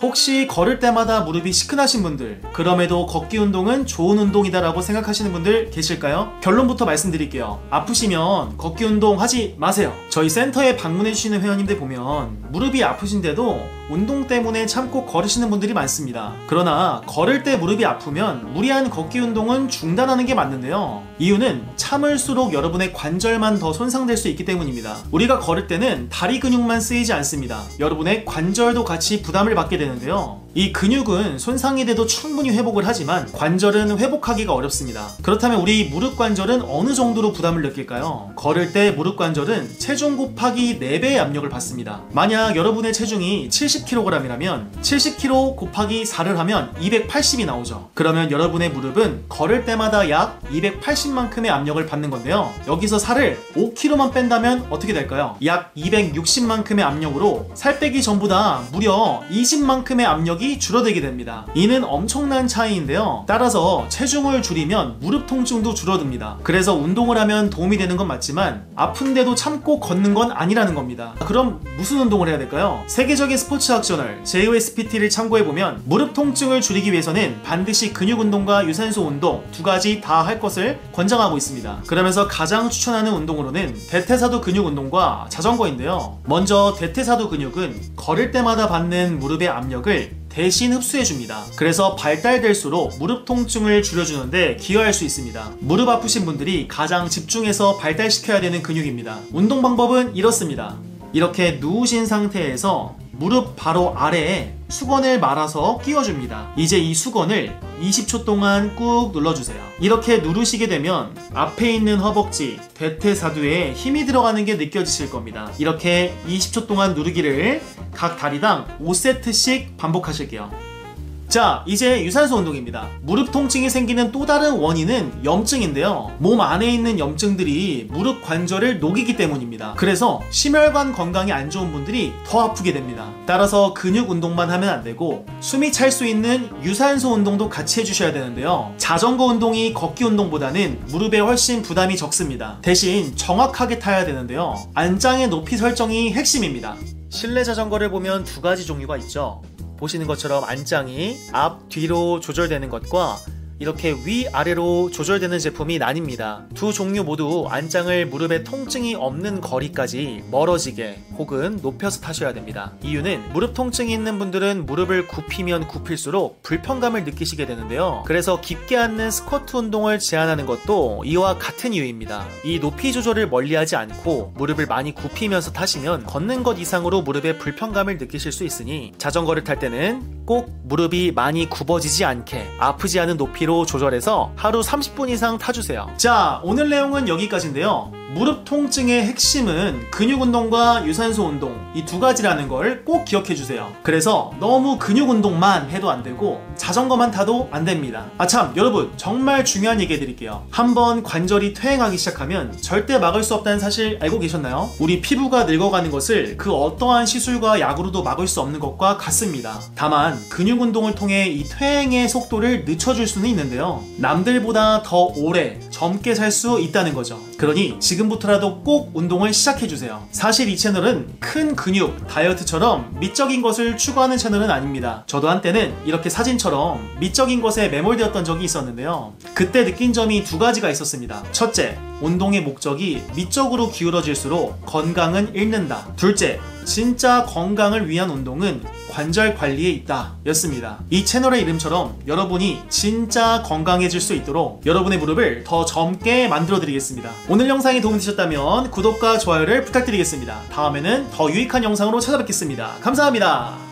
혹시 걸을 때마다 무릎이 시큰하신 분들, 그럼에도 걷기 운동은 좋은 운동이다 라고 생각하시는 분들 계실까요? 결론부터 말씀드릴게요. 아프시면 걷기 운동 하지 마세요. 저희 센터에 방문해주시는 회원님들 보면 무릎이 아프신데도 운동 때문에 참고 걸으시는 분들이 많습니다. 그러나 걸을 때 무릎이 아프면 무리한 걷기 운동은 중단하는 게 맞는데요. 이유는 참을수록 여러분의 관절만 더 손상될 수 있기 때문입니다. 우리가 걸을 때는 다리 근육만 쓰이지 않습니다. 여러분의 관절도 같이 부담을 받게 되는데요. 이 근육은 손상이 돼도 충분히 회복을 하지만 관절은 회복하기가 어렵습니다. 그렇다면 우리 무릎 관절은 어느 정도로 부담을 느낄까요? 걸을 때 무릎 관절은 체중 곱하기 4배의 압력을 받습니다. 만약 여러분의 체중이 70kg이라면 70kg 곱하기 4를 하면 280이 나오죠. 그러면 여러분의 무릎은 걸을 때마다 약 280만큼의 압력을 받는 건데요. 여기서 살을 5kg만 뺀다면 어떻게 될까요? 약 260만큼의 압력으로 살 빼기 전보다 무려 20만큼의 압력이 줄어들게 됩니다. 이는 엄청난 차이인데요. 따라서 체중을 줄이면 무릎 통증도 줄어듭니다. 그래서 운동을 하면 도움이 되는 건 맞지만 아픈데도 참고 걷는 건 아니라는 겁니다. 그럼 무슨 운동을 해야 될까요? 세계적인 스포츠학 저널 JOSPT를 참고해보면 무릎 통증을 줄이기 위해서는 반드시 근육 운동과 유산소 운동 두 가지 다 할 것을 권장하고 있습니다. 그러면서 가장 추천하는 운동으로는 대퇴사두 근육 운동과 자전거인데요. 먼저 대퇴사두 근육은 걸을 때마다 받는 무릎의 압력을 대신 흡수해줍니다. 그래서 발달될수록 무릎 통증을 줄여주는데 기여할 수 있습니다. 무릎 아프신 분들이 가장 집중해서 발달시켜야 되는 근육입니다. 운동 방법은 이렇습니다. 이렇게 누우신 상태에서 무릎 바로 아래에 수건을 말아서 끼워줍니다. 이제 이 수건을 20초 동안 꾹 눌러주세요. 이렇게 누르시게 되면 앞에 있는 허벅지, 대퇴사두에 힘이 들어가는 게 느껴지실 겁니다. 이렇게 20초 동안 누르기를 각 다리당 5세트씩 반복하실게요. 자, 이제 유산소 운동입니다. 무릎 통증이 생기는 또 다른 원인은 염증인데요. 몸 안에 있는 염증들이 무릎 관절을 녹이기 때문입니다. 그래서 심혈관 건강이 안 좋은 분들이 더 아프게 됩니다. 따라서 근육 운동만 하면 안 되고 숨이 찰 수 있는 유산소 운동도 같이 해주셔야 되는데요. 자전거 운동이 걷기 운동보다는 무릎에 훨씬 부담이 적습니다. 대신 정확하게 타야 되는데요. 안장의 높이 설정이 핵심입니다. 실내 자전거를 보면 두 가지 종류가 있죠. 보시는 것처럼 안장이 앞, 뒤로 조절되는 것과 이렇게 위아래로 조절되는 제품이 나뉩니다. 두 종류 모두 안장을 무릎에 통증이 없는 거리까지 멀어지게 혹은 높여서 타셔야 됩니다. 이유는 무릎 통증이 있는 분들은 무릎을 굽히면 굽힐수록 불편감을 느끼시게 되는데요. 그래서 깊게 앉는 스쿼트 운동을 제한하는 것도 이와 같은 이유입니다. 이 높이 조절을 멀리하지 않고 무릎을 많이 굽히면서 타시면 걷는 것 이상으로 무릎에 불편감을 느끼실 수 있으니 자전거를 탈 때는 꼭 무릎이 많이 굽어지지 않게 아프지 않은 높이로 조절해서 하루 30분 이상 타주세요. 자, 오늘 내용은 여기까지인데요. 무릎 통증의 핵심은 근육 운동과 유산소 운동 이 두 가지라는 걸 꼭 기억해 주세요. 그래서 너무 근육 운동만 해도 안 되고 자전거만 타도 안 됩니다. 아참, 여러분 정말 중요한 얘기 해드릴게요. 한번 관절이 퇴행하기 시작하면 절대 막을 수 없다는 사실 알고 계셨나요? 우리 피부가 늙어가는 것을 그 어떠한 시술과 약으로도 막을 수 없는 것과 같습니다. 다만 근육 운동을 통해 이 퇴행의 속도를 늦춰줄 수는 있는데요. 남들보다 더 오래 젊게 살 수 있다는 거죠. 그러니 지금부터라도 꼭 운동을 시작해주세요. 사실 이 채널은 큰 근육, 다이어트처럼 미적인 것을 추구하는 채널은 아닙니다. 저도 한때는 이렇게 사진처럼 미적인 것에 매몰되었던 적이 있었는데요. 그때 느낀 점이 두 가지가 있었습니다. 첫째, 운동의 목적이 미적으로 기울어질수록 건강은 잃는다. 둘째, 진짜 건강을 위한 운동은 관절 관리에 있다 였습니다. 이 채널의 이름처럼 여러분이 진짜 건강해질 수 있도록 여러분의 무릎을 더 젊게 만들어 드리겠습니다. 오늘 영상이 도움이 되셨다면 구독과 좋아요를 부탁드리겠습니다. 다음에는 더 유익한 영상으로 찾아뵙겠습니다. 감사합니다.